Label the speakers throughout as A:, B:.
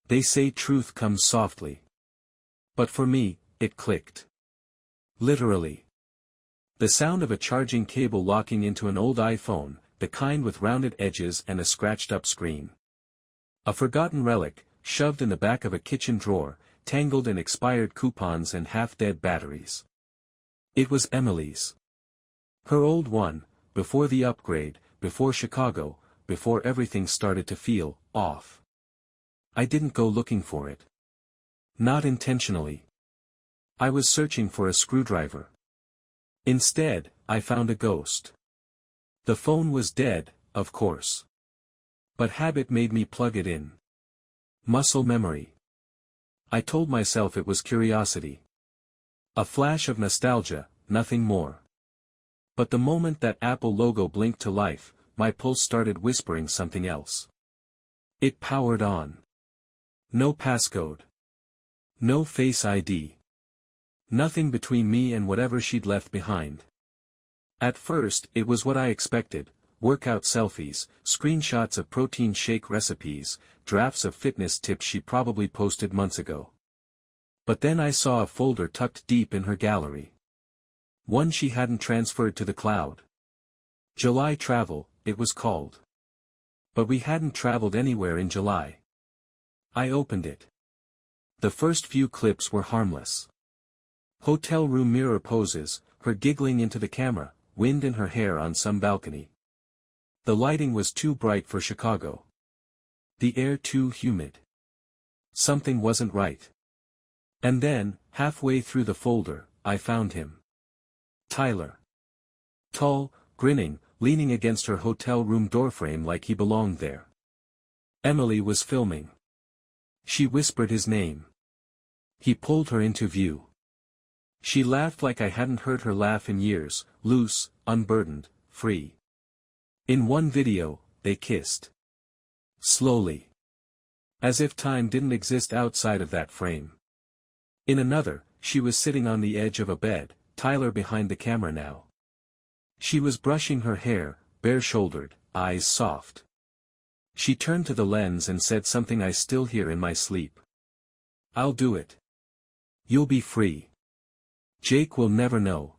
A: They say truth comes softly. But for me, it clicked. Literally. The sound of a charging cable locking into an old iPhone, the kind with rounded edges and a scratched-up screen. A forgotten relic, shoved in the back of a kitchen drawer, tangled in expired coupons and half-dead batteries. It was Emily's. Her old one, before the upgrade, before Chicago, before everything started to feel off. I didn't go looking for it. Not intentionally. I was searching for a screwdriver. Instead, I found a ghost. The phone was dead, of course. But habit made me plug it in. Muscle memory. I told myself it was curiosity. A flash of nostalgia, nothing more. But the moment that Apple logo blinked to life, my pulse started whispering something else. It powered on. No passcode. No Face ID. Nothing between me and whatever she'd left behind. At first, it was what I expected: workout selfies, screenshots of protein shake recipes, drafts of fitness tips she probably posted months ago. But then I saw a folder tucked deep in her gallery. One she hadn't transferred to the cloud. July Travel, it was called. But we hadn't traveled anywhere in July. I opened it. The first few clips were harmless. Hotel room mirror poses, her giggling into the camera, wind in her hair on some balcony. The lighting was too bright for Chicago. The air too humid. Something wasn't right. And then, halfway through the folder, I found him. Tyler. Tall, grinning, leaning against her hotel room doorframe like he belonged there. Emily was filming. She whispered his name. He pulled her into view. She laughed like I hadn't heard her laugh in years, loose, unburdened, free. In one video, they kissed. Slowly. As if time didn't exist outside of that frame. In another, she was sitting on the edge of a bed, Tyler behind the camera now. She was brushing her hair, bare-shouldered, eyes soft. She turned to the lens and said something I still hear in my sleep. "I'll do it. You'll be free. Jake will never know."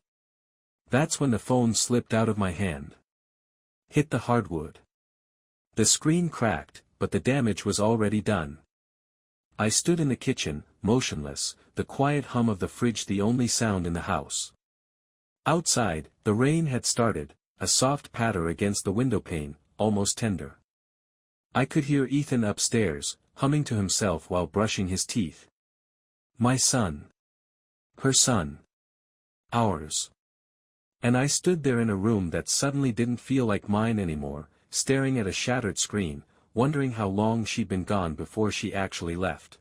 A: That's when the phone slipped out of my hand. Hit the hardwood. The screen cracked, but the damage was already done. I stood in the kitchen, motionless, the quiet hum of the fridge the only sound in the house. Outside, the rain had started, a soft patter against the windowpane, almost tender. I could hear Ethan upstairs, humming to himself while brushing his teeth. My son. Her son. Ours. And I stood there in a room that suddenly didn't feel like mine anymore, staring at a shattered screen, wondering how long she'd been gone before she actually left.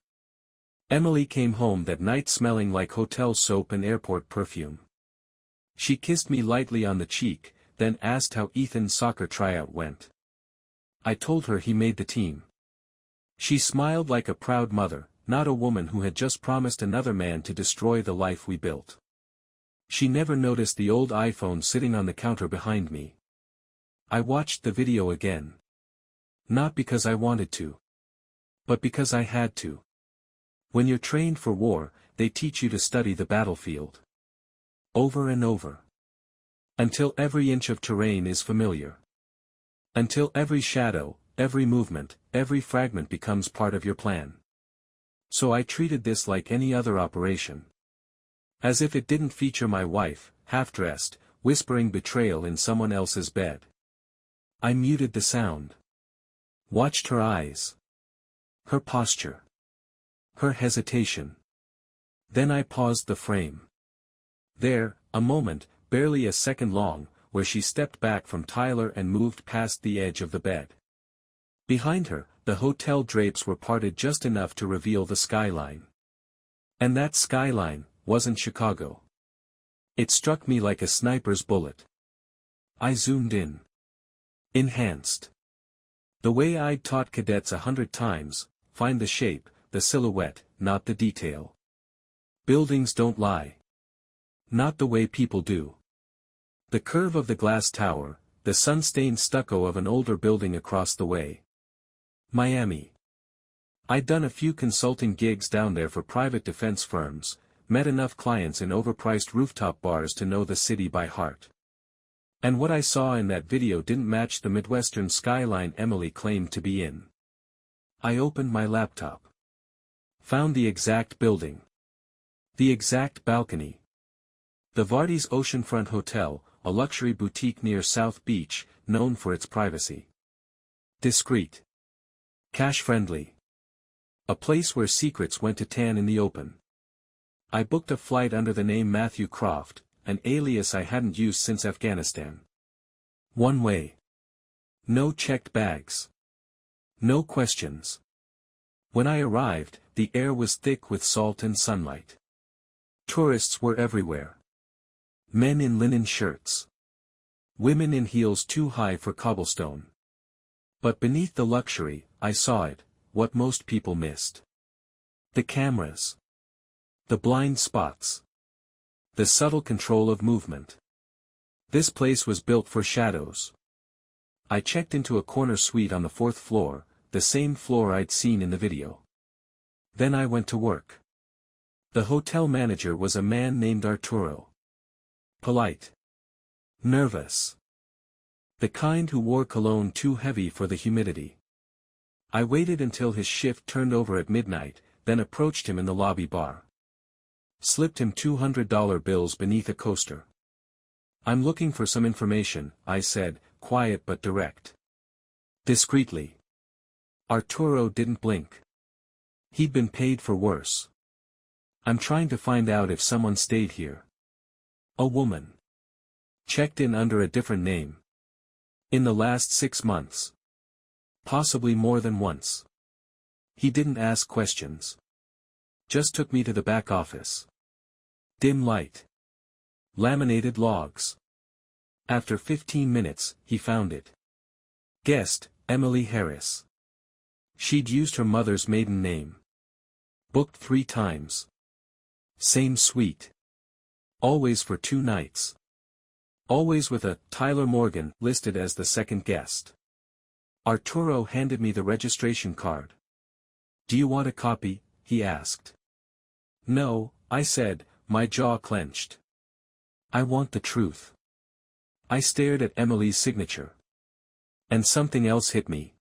A: Emily came home that night smelling like hotel soap and airport perfume. She kissed me lightly on the cheek, then asked how Ethan's soccer tryout went. I told her he made the team. She smiled like a proud mother, not a woman who had just promised another man to destroy the life we built. She never noticed the old iPhone sitting on the counter behind me. I watched the video again. Not because I wanted to. But because I had to. When you're trained for war, they teach you to study the battlefield. Over and over. Until every inch of terrain is familiar. Until every shadow, every movement, every fragment becomes part of your plan. So I treated this like any other operation. As if it didn't feature my wife, half-dressed, whispering betrayal in someone else's bed. I muted the sound. Watched her eyes. Her posture. Her hesitation. Then I paused the frame. There, a moment, barely a second long, where she stepped back from Tyler and moved past the edge of the bed. Behind her, the hotel drapes were parted just enough to reveal the skyline. And that skyline wasn't Chicago. It struck me like a sniper's bullet. I zoomed in. Enhanced. The way I'd taught cadets 100 times, find the shape, the silhouette, not the detail. Buildings don't lie. Not the way people do. The curve of the glass tower, the sun-stained stucco of an older building across the way. Miami. I'd done a few consulting gigs down there for private defense firms, met enough clients in overpriced rooftop bars to know the city by heart. And what I saw in that video didn't match the Midwestern skyline Emily claimed to be in. I opened my laptop. Found the exact building. The exact balcony. The Vardy's Oceanfront Hotel, a luxury boutique near South Beach, known for its privacy. Discreet. Cash-friendly. A place where secrets went to tan in the open. I booked a flight under the name Matthew Croft, an alias I hadn't used since Afghanistan. One way. No checked bags. No questions. When I arrived, the air was thick with salt and sunlight. Tourists were everywhere. Men in linen shirts. Women in heels too high for cobblestone. But beneath the luxury, I saw it, what most people missed. The cameras. The blind spots. The subtle control of movement. This place was built for shadows. I checked into a corner suite on the 4th floor, the same floor I'd seen in the video. Then I went to work. The hotel manager was a man named Arturo. Polite. Nervous. The kind who wore cologne too heavy for the humidity. I waited until his shift turned over at midnight, then approached him in the lobby bar. Slipped him $200 bills beneath a coaster. "I'm looking for some information," I said, quiet but direct. Discreetly. Arturo didn't blink. He'd been paid for worse. "I'm trying to find out if someone stayed here." "A woman. Checked in under a different name. In the last 6 months. Possibly more than once." He didn't ask questions. Just took me to the back office. Dim light. Laminated logs. After 15 minutes, he found it. Guest, Emily Harris. She'd used her mother's maiden name. Booked 3 times. Same suite. Always for 2 nights. Always with a Tyler Morgan listed as the second guest. Arturo handed me the registration card. "Do you want a copy?" he asked. "No," I said, my jaw clenched. "I want the truth." I stared at Emily's signature. And something else hit me.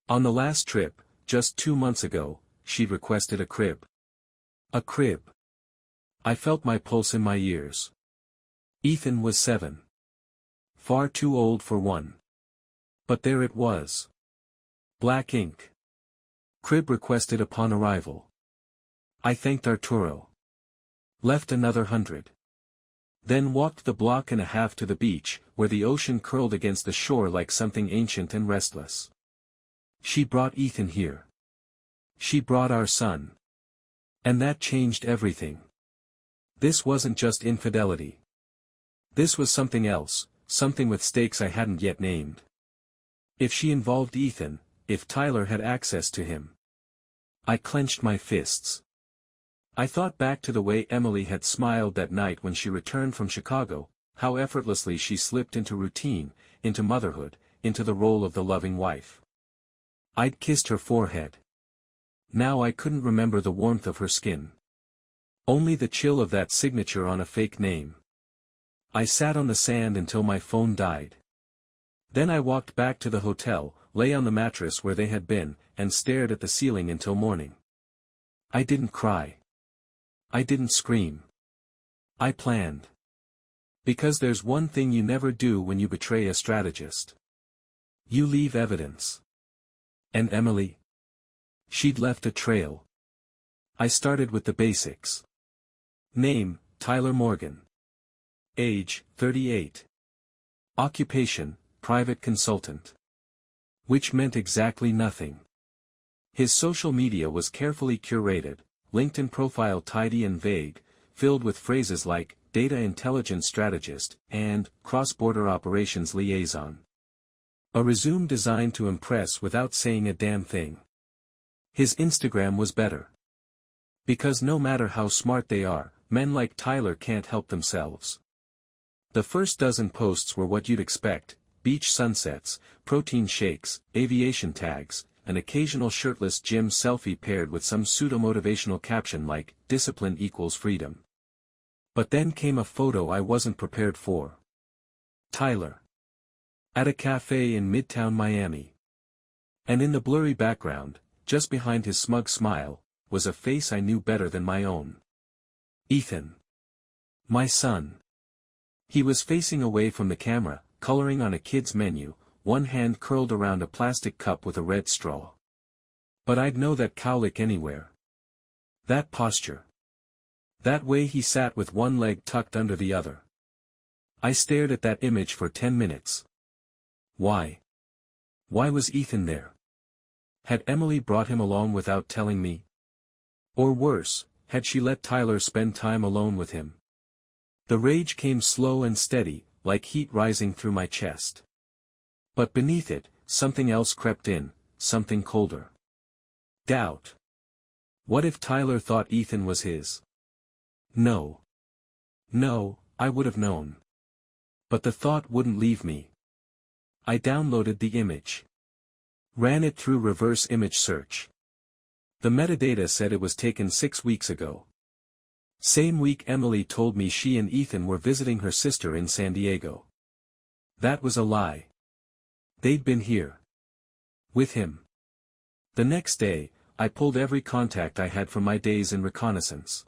A: On the last trip, just 2 months ago, she'd requested a crib. A crib. I felt my pulse in my ears. Ethan was 7. Far too old for one. But there it was. Black ink. Crib requested upon arrival. I thanked Arturo. Left another 100. Then walked the block and a half to the beach, where the ocean curled against the shore like something ancient and restless. She brought Ethan here. She brought our son. And that changed everything. This wasn't just infidelity. This was something else, something with stakes I hadn't yet named. If she involved Ethan, if Tyler had access to him. I clenched my fists. I thought back to the way Emily had smiled that night when she returned from Chicago, how effortlessly she slipped into routine, into motherhood, into the role of the loving wife. I'd kissed her forehead. Now I couldn't remember the warmth of her skin. Only the chill of that signature on a fake name. I sat on the sand until my phone died. Then I walked back to the hotel, lay on the mattress where they had been, and stared at the ceiling until morning. I didn't cry. I didn't scream. I planned. Because there's one thing you never do when you betray a strategist. You leave evidence. And Emily? She'd left a trail. I started with the basics. Name, Tyler Morgan. Age, 38. Occupation, private consultant. Which meant exactly nothing. His social media was carefully curated, LinkedIn profile tidy and vague, filled with phrases like, data intelligence strategist, and, cross-border operations liaison. A resume designed to impress without saying a damn thing. His Instagram was better. Because no matter how smart they are, men like Tyler can't help themselves. The first dozen posts were what you'd expect: beach sunsets, protein shakes, aviation tags, an occasional shirtless gym selfie paired with some pseudo-motivational caption like, "Discipline equals freedom." But then came a photo I wasn't prepared for. Tyler. At a cafe in Midtown Miami. And in the blurry background, just behind his smug smile, was a face I knew better than my own. Ethan. My son. He was facing away from the camera, coloring on a kid's menu, one hand curled around a plastic cup with a red straw. But I'd know that cowlick anywhere. That posture. That way he sat with one leg tucked under the other. I stared at that image for 10 minutes. Why? Why was Ethan there? Had Emily brought him along without telling me? Or worse, had she let Tyler spend time alone with him? The rage came slow and steady, like heat rising through my chest. But beneath it, something else crept in, something colder. Doubt. What if Tyler thought Ethan was his? No. No, I would have known. But the thought wouldn't leave me. I downloaded the image. Ran it through reverse image search. The metadata said it was taken 6 weeks ago. Same week Emily told me she and Ethan were visiting her sister in San Diego. That was a lie. They'd been here. With him. The next day, I pulled every contact I had from my days in reconnaissance.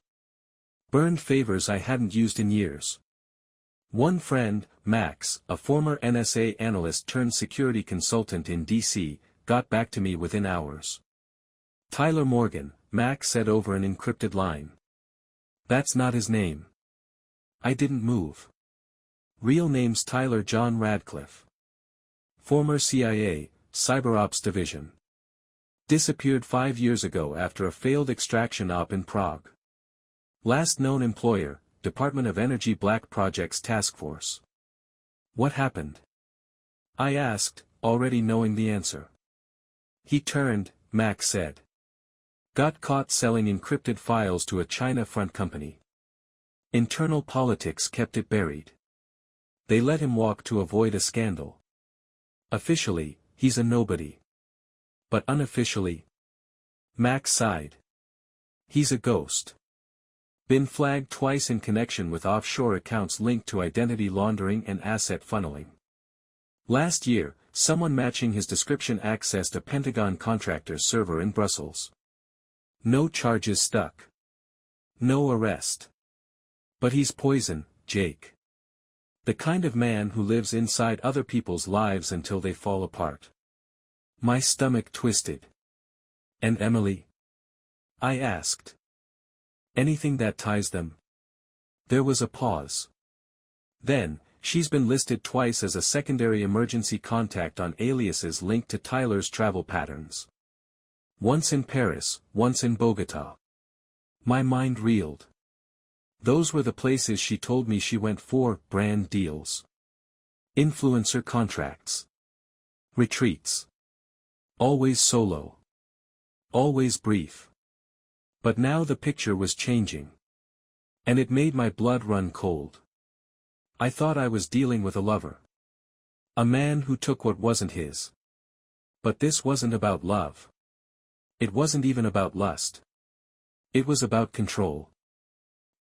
A: Burned favors I hadn't used in years. One friend, Max, a former NSA analyst turned security consultant in D.C., got back to me within hours. Tyler Morgan, Max said over an encrypted line. That's not his name. I didn't move. Real name's Tyler John Radcliffe. Former CIA, CyberOps Division. Disappeared 5 years ago after a failed extraction op in Prague. Last known employer, Department of Energy Black Projects Task Force. What happened? I asked, already knowing the answer. He turned, Max said. Got caught selling encrypted files to a China front company. Internal politics kept it buried. They let him walk to avoid a scandal. Officially, he's a nobody. But unofficially? Max sighed. He's a ghost. Been flagged twice in connection with offshore accounts linked to identity laundering and asset funneling. Last year, someone matching his description accessed a Pentagon contractor's server in Brussels. No charges stuck. No arrest. But he's poison, Jake. The kind of man who lives inside other people's lives until they fall apart. My stomach twisted. And Emily? I asked. Anything that ties them? There was a pause. Then, she's been listed twice as a secondary emergency contact on aliases linked to Tyler's travel patterns. Once in Paris, once in Bogota. My mind reeled. Those were the places she told me she went for brand deals. Influencer contracts. Retreats. Always solo. Always brief. But now the picture was changing. And it made my blood run cold. I thought I was dealing with a lover. A man who took what wasn't his. But this wasn't about love. It wasn't even about lust. It was about control.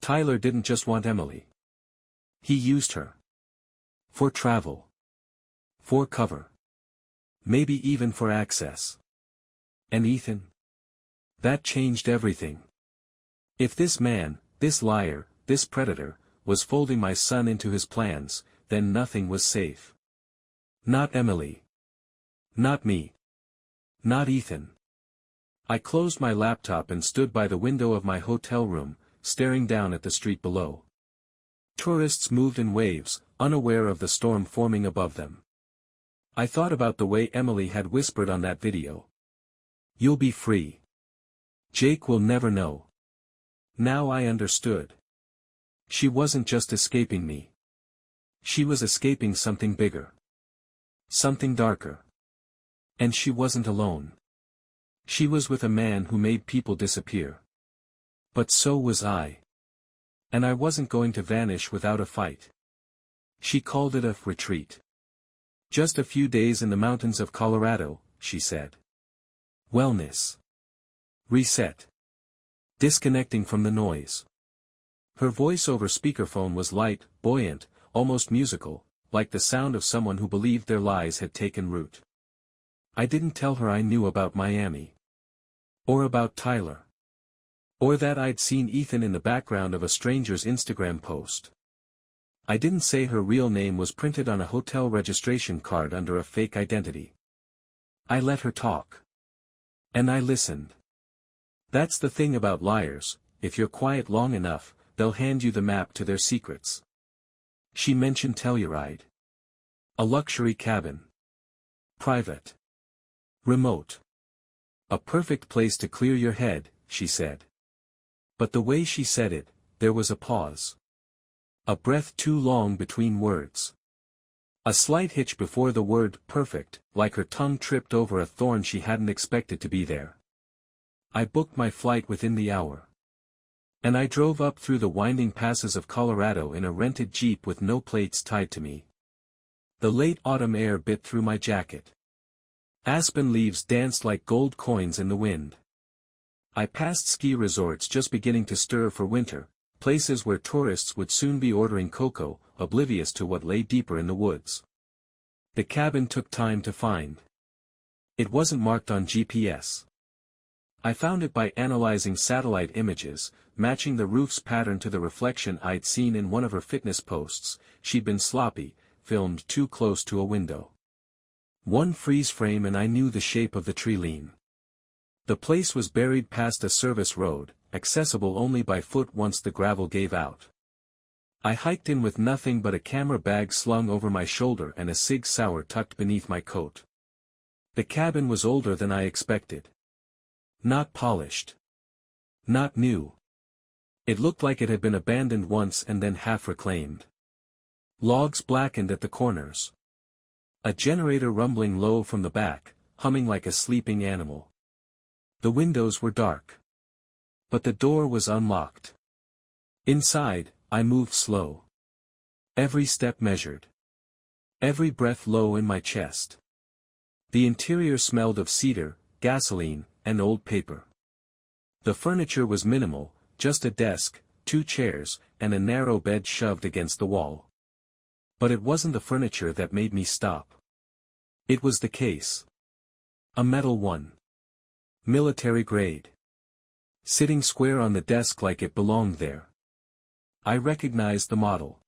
A: Tyler didn't just want Emily. He used her. For travel. For cover. Maybe even for access. And Ethan? That changed everything. If this man, this liar, this predator, was folding my son into his plans, then nothing was safe. Not Emily. Not me. Not Ethan. I closed my laptop and stood by the window of my hotel room, staring down at the street below. Tourists moved in waves, unaware of the storm forming above them. I thought about the way Emily had whispered on that video. You'll be free. Jake will never know. Now I understood. She wasn't just escaping me. She was escaping something bigger. Something darker. And she wasn't alone. She was with a man who made people disappear. But so was I. And I wasn't going to vanish without a fight. She called it a retreat. Just a few days in the mountains of Colorado, she said. Wellness. Reset. Disconnecting from the noise. Her voice over speakerphone was light, buoyant, almost musical, like the sound of someone who believed their lies had taken root. I didn't tell her I knew about Miami. Or about Tyler. Or that I'd seen Ethan in the background of a stranger's Instagram post. I didn't say her real name was printed on a hotel registration card under a fake identity. I let her talk. And I listened. That's the thing about liars, if you're quiet long enough, they'll hand you the map to their secrets. She mentioned Telluride. A luxury cabin. Private. Remote. A perfect place to clear your head, she said. But the way she said it, there was a pause. A breath too long between words. A slight hitch before the word perfect, like her tongue tripped over a thorn she hadn't expected to be there. I booked my flight within the hour. And I drove up through the winding passes of Colorado in a rented Jeep with no plates tied to me. The late autumn air bit through my jacket. Aspen leaves danced like gold coins in the wind. I passed ski resorts just beginning to stir for winter, places where tourists would soon be ordering cocoa, oblivious to what lay deeper in the woods. The cabin took time to find. It wasn't marked on GPS. I found it by analyzing satellite images, matching the roof's pattern to the reflection I'd seen in one of her fitness posts. She'd been sloppy, filmed too close to a window. One freeze frame and I knew the shape of the tree lean. The place was buried past a service road, accessible only by foot once the gravel gave out. I hiked in with nothing but a camera bag slung over my shoulder and a Sig Sauer tucked beneath my coat. The cabin was older than I expected. Not polished. Not new. It looked like it had been abandoned once and then half reclaimed. Logs blackened at the corners. A generator rumbling low from the back, humming like a sleeping animal. The windows were dark. But the door was unlocked. Inside, I moved slow. Every step measured. Every breath low in my chest. The interior smelled of cedar, gasoline, and old paper. The furniture was minimal, just a desk, 2 chairs, and a narrow bed shoved against the wall. But it wasn't the furniture that made me stop. It was the case. A metal one. Military grade. Sitting square on the desk like it belonged there. I recognized the model.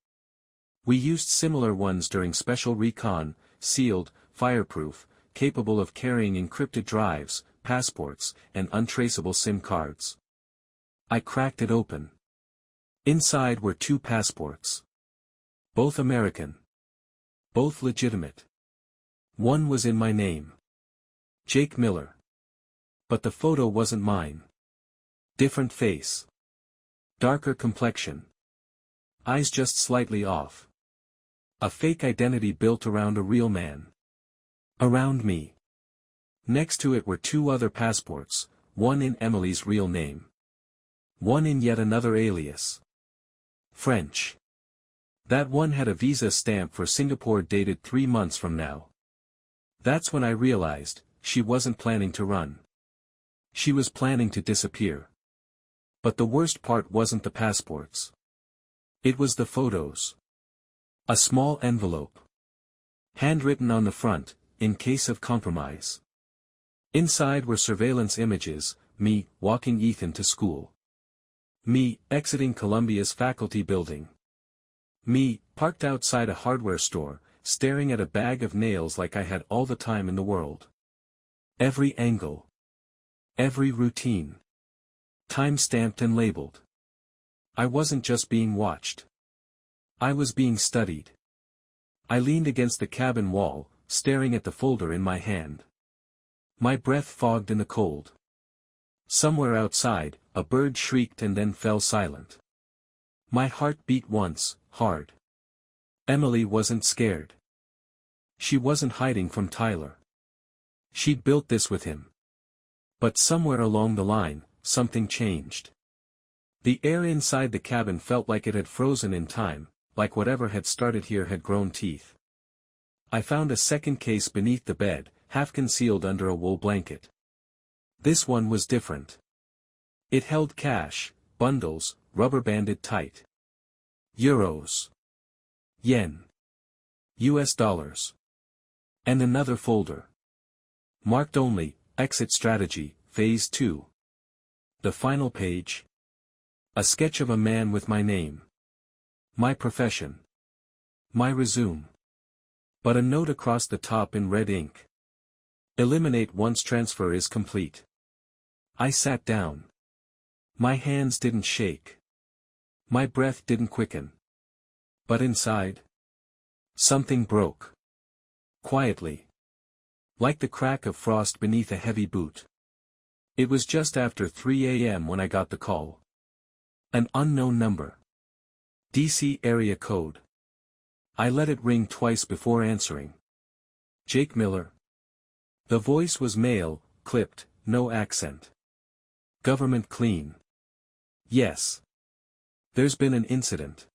A: We used similar ones during special recon, sealed, fireproof, capable of carrying encrypted drives, passports, and untraceable SIM cards. I cracked it open. Inside were 2 passports. Both American. Both legitimate. One was in my name. Jake Miller. But the photo wasn't mine. Different face. Darker complexion. Eyes just slightly off. A fake identity built around a real man. Around me. Next to it were 2 other passports, one in Emily's real name. One in yet another alias. French. That one had a visa stamp for Singapore dated 3 months from now. That's when I realized, she wasn't planning to run. She was planning to disappear. But the worst part wasn't the passports. It was the photos. A small envelope. Handwritten on the front, in case of compromise. Inside were surveillance images, me, walking Ethan to school. Me, exiting Columbia's faculty building. Me, parked outside a hardware store, staring at a bag of nails like I had all the time in the world. Every angle. Every routine. Time-stamped and labeled. I wasn't just being watched. I was being studied. I leaned against the cabin wall, staring at the folder in my hand. My breath fogged in the cold. Somewhere outside, a bird shrieked and then fell silent. My heart beat once, hard. Emily wasn't scared. She wasn't hiding from Tyler. She'd built this with him. But somewhere along the line, something changed. The air inside the cabin felt like it had frozen in time, like whatever had started here had grown teeth. I found a second case beneath the bed, half concealed under a wool blanket. This one was different. It held cash, bundles, rubber-banded tight. Euros. Yen. US dollars. And another folder. Marked only, Exit Strategy, Phase 2. The final page. A sketch of a man with my name. My profession. My resume. But a note across the top in red ink. Eliminate once transfer is complete. I sat down. My hands didn't shake. My breath didn't quicken. But inside, something broke. Quietly. Like the crack of frost beneath a heavy boot. It was just after 3 a.m. when I got the call. An unknown number. DC area code. I let it ring twice before answering. Jake Miller. The voice was male, clipped, no accent. Government clean. Yes. There's been an incident.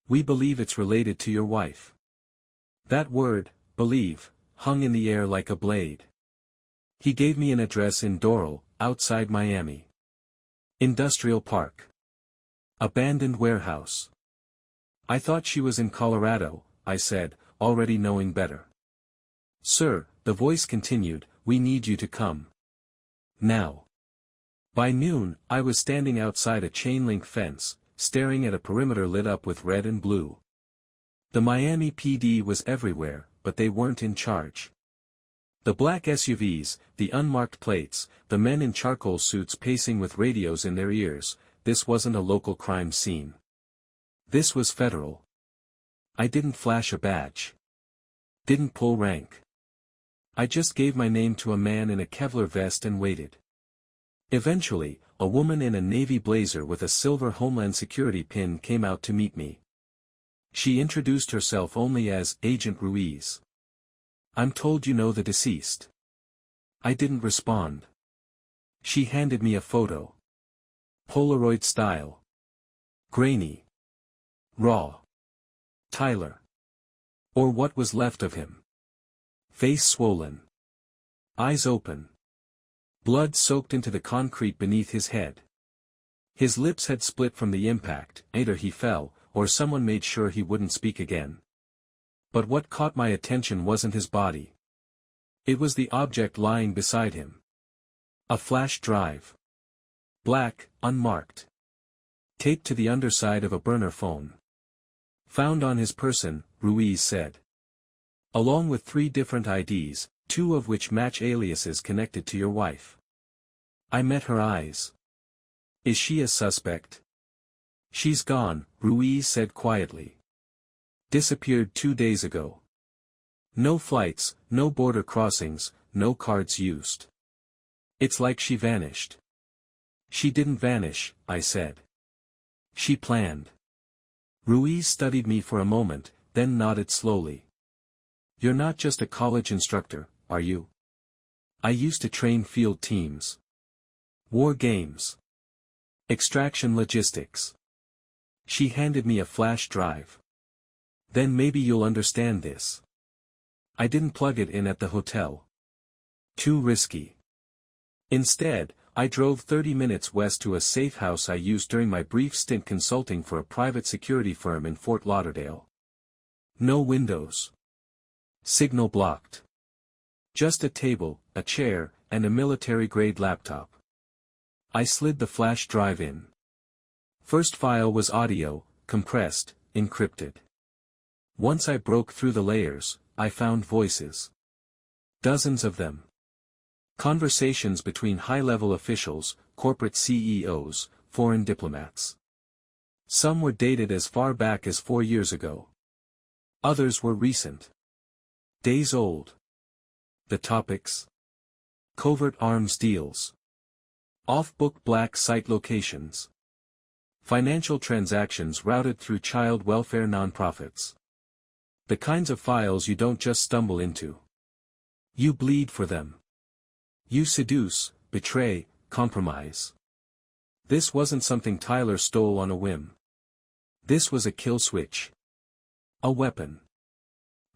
A: We believe it's related to your wife. That word, believe, hung in the air like a blade. He gave me an address in Doral, outside Miami. Industrial Park. Abandoned warehouse. I thought she was in Colorado, I said, already knowing better. Sir, the voice continued, we need you to come. Now. By noon, I was standing outside a chain-link fence, staring at a perimeter lit up with red and blue. The Miami PD was everywhere, but they weren't in charge. The black SUVs, the unmarked plates, the men in charcoal suits pacing with radios in their ears, this wasn't a local crime scene. This was federal. I didn't flash a badge. Didn't pull rank. I just gave my name to a man in a Kevlar vest and waited. Eventually, a woman in a navy blazer with a silver Homeland Security pin came out to meet me. She introduced herself only as Agent Ruiz. I'm told you know the deceased. I didn't respond. She handed me a photo. Polaroid style. Grainy. Raw. Tyler. Or what was left of him. Face swollen. Eyes open. Blood soaked into the concrete beneath his head. His lips had split from the impact, either he fell, or someone made sure he wouldn't speak again. But what caught my attention wasn't his body. It was the object lying beside him. A flash drive. Black, unmarked. Taped to the underside of a burner phone. Found on his person, Ruiz said. Along with 3 different IDs, 2 of which match aliases connected to your wife. I met her eyes. Is she a suspect? She's gone, Ruiz said quietly. Disappeared 2 days ago. No flights, no border crossings, no cards used. It's like she vanished. She didn't vanish, I said. She planned. Ruiz studied me for a moment, then nodded slowly. You're not just a college instructor, are you? I used to train field teams. War games. Extraction logistics. She handed me a flash drive. Then maybe you'll understand this. I didn't plug it in at the hotel. Too risky. Instead, I drove 30 minutes west to a safe house I used during my brief stint consulting for a private security firm in Fort Lauderdale. No windows. Signal blocked. Just a table, a chair, and a military-grade laptop. I slid the flash drive in. First file was audio, compressed, encrypted. Once I broke through the layers, I found voices. Dozens of them. Conversations between high-level officials, corporate CEOs, foreign diplomats. Some were dated as far back as 4 years ago. Others were recent. Days old. The topics? Covert arms deals. Off-book black site locations. Financial transactions routed through child welfare nonprofits. The kinds of files you don't just stumble into. You bleed for them. You seduce, betray, compromise. This wasn't something Tyler stole on a whim. This was a kill switch. A weapon.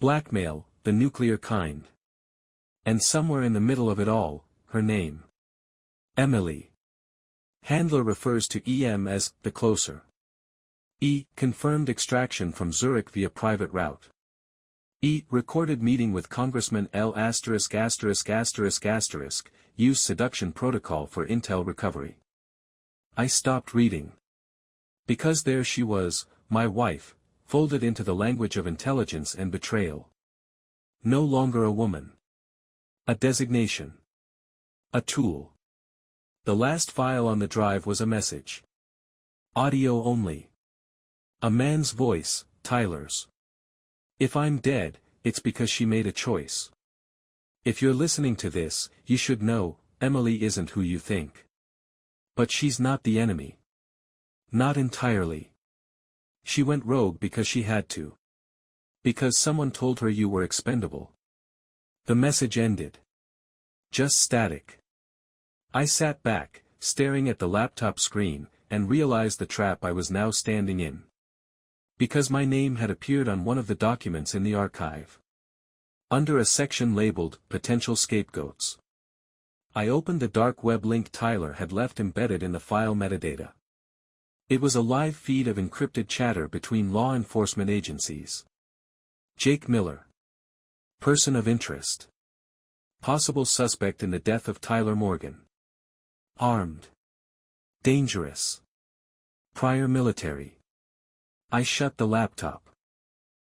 A: Blackmail, the nuclear kind. And somewhere in the middle of it all, her name. Emily. Handler refers to EM as the closer. E. Confirmed extraction from Zurich via private route. E. Recorded meeting with Congressman L*********, use seduction protocol for intel recovery. I stopped reading. Because there she was, my wife, folded into the language of intelligence and betrayal. No longer a woman. A designation. A tool. The last file on the drive was a message. Audio only. A man's voice, Tyler's. If I'm dead, it's because she made a choice. If you're listening to this, you should know, Emily isn't who you think. But she's not the enemy. Not entirely. She went rogue because she had to. Because someone told her you were expendable. The message ended. Just static. I sat back, staring at the laptop screen, and realized the trap I was now standing in. Because my name had appeared on one of the documents in the archive. Under a section labeled, Potential Scapegoats. I opened the dark web link Tyler had left embedded in the file metadata. It was a live feed of encrypted chatter between law enforcement agencies. Jake Miller. Person of interest. Possible suspect in the death of Tyler Morgan. Armed. Dangerous. Prior military. I shut the laptop.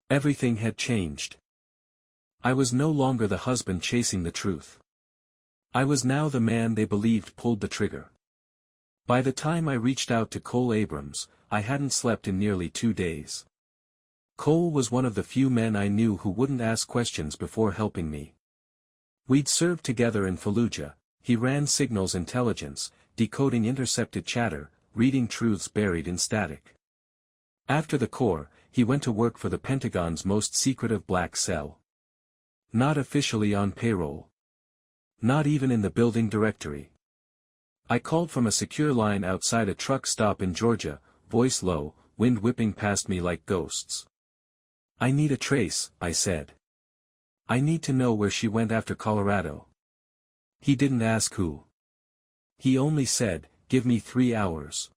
A: Everything had changed. I was no longer the husband chasing the truth. I was now the man they believed pulled the trigger. By the time I reached out to Cole Abrams, I hadn't slept in nearly 2 days. Cole was one of the few men I knew who wouldn't ask questions before helping me. We'd served together in Fallujah. He ran signals intelligence, decoding intercepted chatter, reading truths buried in static. After the Corps, he went to work for the Pentagon's most secretive black cell. Not officially on payroll. Not even in the building directory. I called from a secure line outside a truck stop in Georgia, voice low, wind whipping past me like ghosts. I need a trace, I said. I need to know where she went after Colorado. He didn't ask who. He only said, give me 3 hours.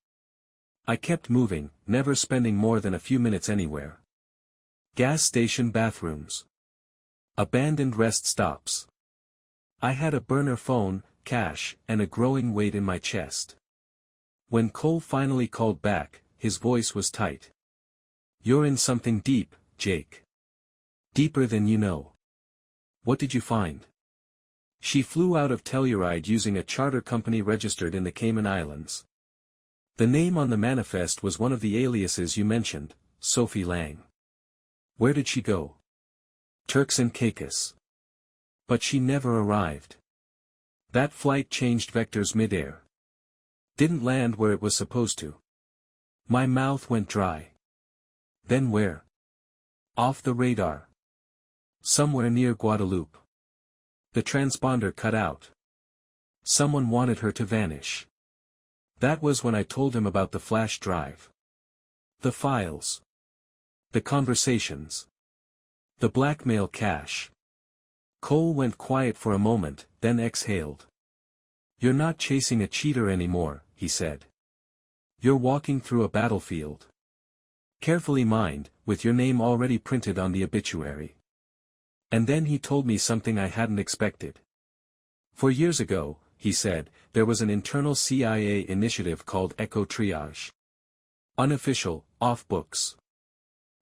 A: I kept moving, never spending more than a few minutes anywhere. Gas station bathrooms. Abandoned rest stops. I had a burner phone, cash, and a growing weight in my chest. When Cole finally called back, his voice was tight. You're in something deep, Jake. Deeper than you know. What did you find? She flew out of Telluride using a charter company registered in the Cayman Islands. The name on the manifest was one of the aliases you mentioned, Sophie Lang. Where did she go? Turks and Caicos. But she never arrived. That flight changed vectors midair. Didn't land where it was supposed to. My mouth went dry. Then where? Off the radar. Somewhere near Guadeloupe. The transponder cut out. Someone wanted her to vanish. That was when I told him about the flash drive. The files. The conversations. The blackmail cache. Cole went quiet for a moment, then exhaled. You're not chasing a cheater anymore, he said. You're walking through a battlefield. Carefully mined, with your name already printed on the obituary. And then he told me something I hadn't expected. 4 years ago, he said, there was an internal CIA initiative called Echo Triage. Unofficial, off books.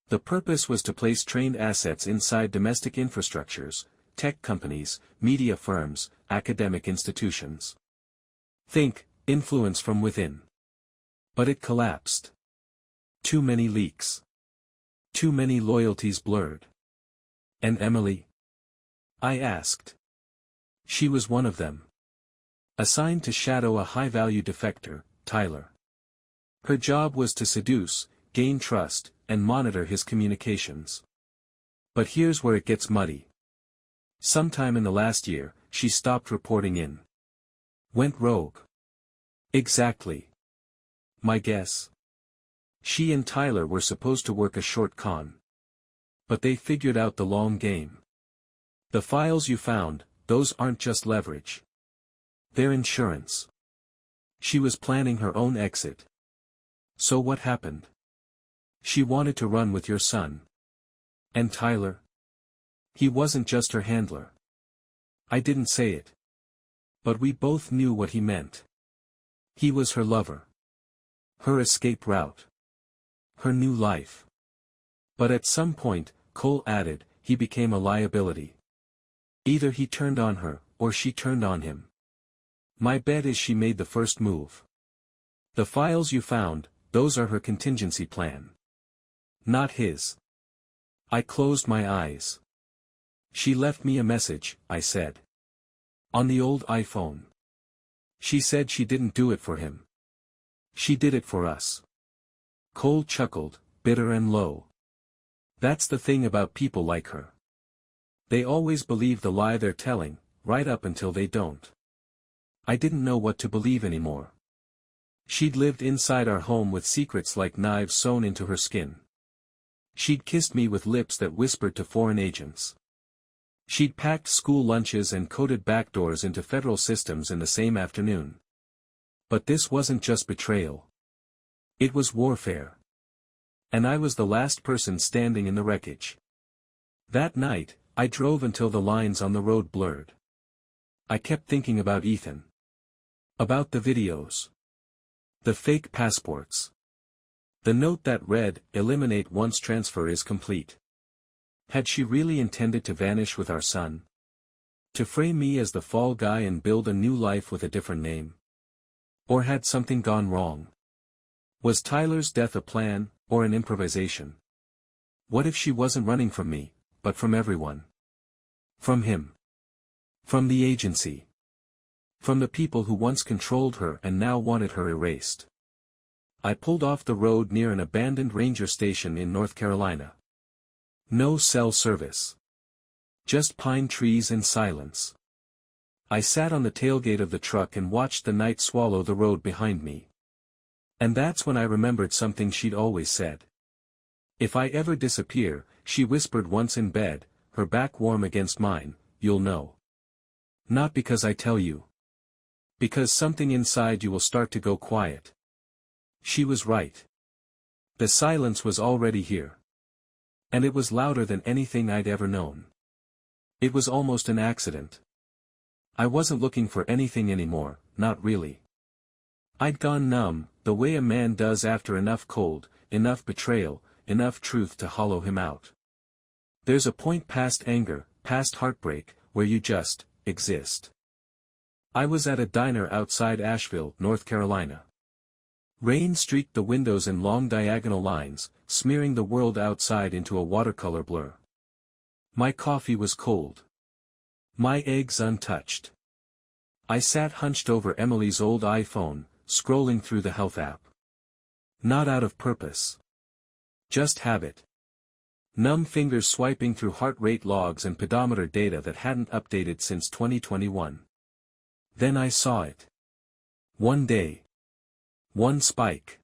A: The purpose was to place trained assets inside domestic infrastructures, tech companies, media firms, academic institutions. Think, influence from within. But it collapsed. Too many leaks. Too many loyalties blurred. And Emily? I asked. She was one of them. Assigned to shadow a high-value defector, Tyler. Her job was to seduce, gain trust, and monitor his communications. But here's where it gets muddy. Sometime in the last year, she stopped reporting in. Went rogue. Exactly. My guess. She and Tyler were supposed to work a short con. But they figured out the long game. The files you found, those aren't just leverage. They're insurance. She was planning her own exit. So what happened? She wanted to run with your son. And Tyler? He wasn't just her handler. I didn't say it. But we both knew what he meant. He was her lover. Her escape route. Her new life. But at some point, Cole added, he became a liability. Either he turned on her, or she turned on him. My bet is she made the first move. The files you found, those are her contingency plan. Not his. I closed my eyes. She left me a message, I said. On the old iPhone. She said she didn't do it for him. She did it for us. Cole chuckled, bitter and low. That's the thing about people like her. They always believe the lie they're telling, right up until they don't. I didn't know what to believe anymore. She'd lived inside our home with secrets like knives sewn into her skin. She'd kissed me with lips that whispered to foreign agents. She'd packed school lunches and coded backdoors into federal systems in the same afternoon. But this wasn't just betrayal. It was warfare. And I was the last person standing in the wreckage. That night, I drove until the lines on the road blurred. I kept thinking about Ethan. About the videos. The fake passports. The note that read, "Eliminate once transfer is complete." Had she really intended to vanish with our son? To frame me as the fall guy and build a new life with a different name? Or had something gone wrong? Was Tyler's death a plan, or an improvisation? What if she wasn't running from me, but from everyone? From him. From the agency. From the people who once controlled her and now wanted her erased. I pulled off the road near an abandoned ranger station in North Carolina. No cell service. Just pine trees and silence. I sat on the tailgate of the truck and watched the night swallow the road behind me. And that's when I remembered something she'd always said. If I ever disappear, she whispered once in bed, her back warm against mine, you'll know. Not because I tell you. Because something inside you will start to go quiet. She was right. The silence was already here. And it was louder than anything I'd ever known. It was almost an accident. I wasn't looking for anything anymore, not really. I'd gone numb, the way a man does after enough cold, enough betrayal, enough truth to hollow him out. There's a point past anger, past heartbreak, where you just exist. I was at a diner outside Asheville, North Carolina. Rain streaked the windows in long diagonal lines, smearing the world outside into a watercolor blur. My coffee was cold. My eggs untouched. I sat hunched over Emily's old iPhone, scrolling through the health app. Not out of purpose. Just habit. Numb fingers swiping through heart rate logs and pedometer data that hadn't updated since 2021. Then I saw it. One day. One spike.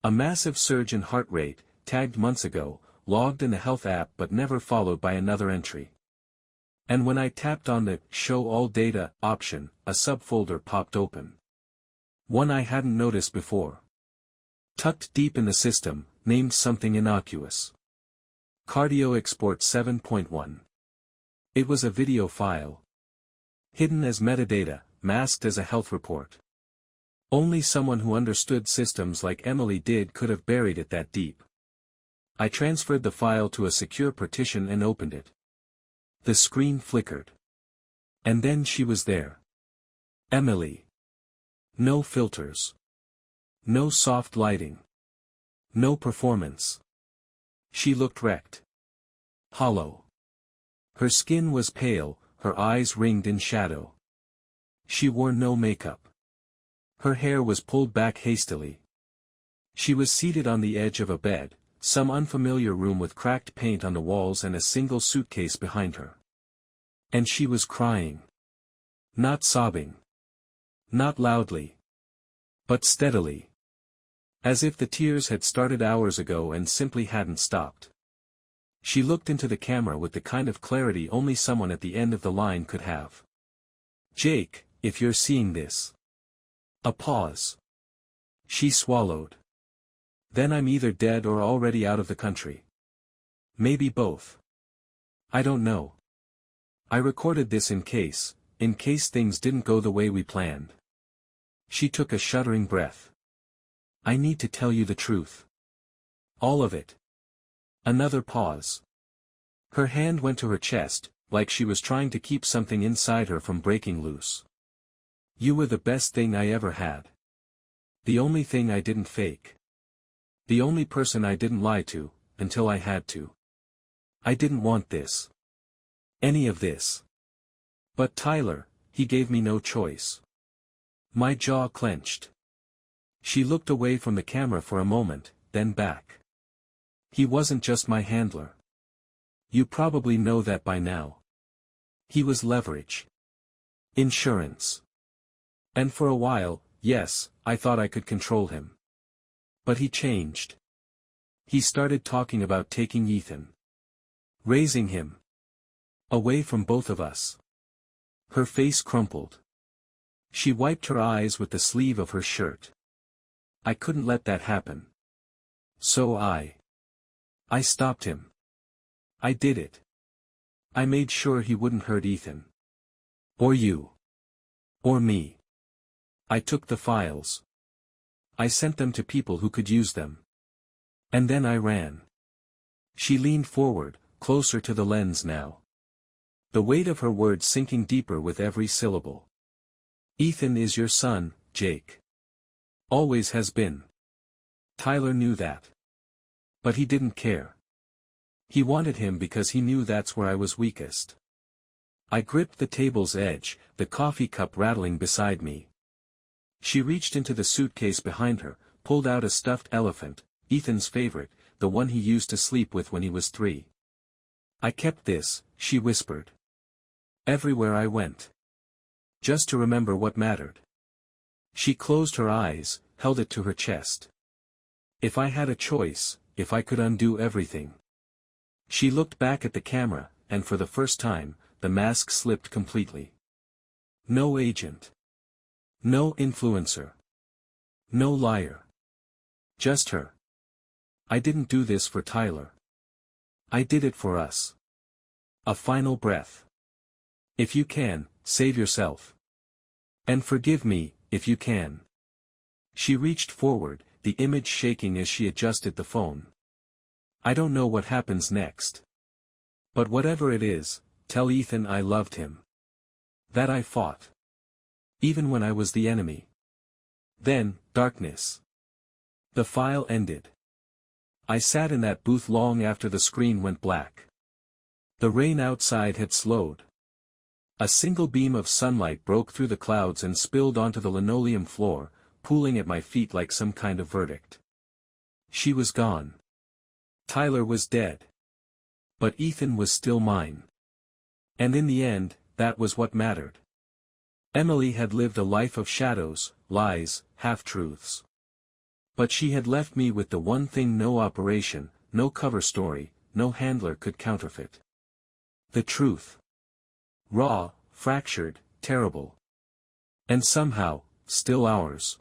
A: A massive surge in heart rate, tagged months ago, logged in the health app but never followed by another entry. And when I tapped on the Show All Data option, a subfolder popped open. One I hadn't noticed before. Tucked deep in the system, named something innocuous. Cardio Export 7.1. It was a video file. Hidden as metadata, masked as a health report. Only someone who understood systems like Emily did could have buried it that deep. I transferred the file to a secure partition and opened it. The screen flickered. And then she was there. Emily. No filters. No soft lighting. No performance. She looked wrecked. Hollow. Her skin was pale, her eyes ringed in shadow. She wore no makeup. Her hair was pulled back hastily. She was seated on the edge of a bed, some unfamiliar room with cracked paint on the walls and a single suitcase behind her. And she was crying. Not sobbing. Not loudly. But steadily. As if the tears had started hours ago and simply hadn't stopped. She looked into the camera with the kind of clarity only someone at the end of the line could have. Jake, if you're seeing this. A pause. She swallowed. Then I'm either dead or already out of the country. Maybe both. I don't know. I recorded this in case things didn't go the way we planned. She took a shuddering breath. I need to tell you the truth. All of it. Another pause. Her hand went to her chest, like she was trying to keep something inside her from breaking loose. You were the best thing I ever had. The only thing I didn't fake. The only person I didn't lie to, until I had to. I didn't want this. Any of this. But Tyler, he gave me no choice. My jaw clenched. She looked away from the camera for a moment, then back. He wasn't just my handler. You probably know that by now. He was leverage. Insurance. And for a while, yes, I thought I could control him. But he changed. He started talking about taking Ethan. Raising him. Away from both of us. Her face crumpled. She wiped her eyes with the sleeve of her shirt. I couldn't let that happen. So I stopped him. I did it. I made sure he wouldn't hurt Ethan. Or you. Or me. I took the files. I sent them to people who could use them. And then I ran. She leaned forward, closer to the lens now. The weight of her words sinking deeper with every syllable. Ethan is your son, Jake. Always has been. Tyler knew that. But he didn't care. He wanted him because he knew that's where I was weakest. I gripped the table's edge, the coffee cup rattling beside me. She reached into the suitcase behind her, pulled out a stuffed elephant, Ethan's favorite, the one he used to sleep with when he was 3. I kept this, she whispered. Everywhere I went. Just to remember what mattered. She closed her eyes, held it to her chest. If I had a choice, if I could undo everything. She looked back at the camera, and for the first time, the mask slipped completely. No agent. No influencer. No liar. Just her. I didn't do this for Tyler. I did it for us. A final breath. If you can, save yourself. And forgive me, if you can. She reached forward, the image shaking as she adjusted the phone. I don't know what happens next. But whatever it is, tell Ethan I loved him. That I fought. Even when I was the enemy. Then, darkness. The file ended. I sat in that booth long after the screen went black. The rain outside had slowed. A single beam of sunlight broke through the clouds and spilled onto the linoleum floor, pooling at my feet like some kind of verdict. She was gone. Tyler was dead. But Ethan was still mine. And in the end, that was what mattered. Emily had lived a life of shadows, lies, half-truths. But she had left me with the one thing no operation, no cover story, no handler could counterfeit. The truth. Raw, fractured, terrible. And somehow, still ours.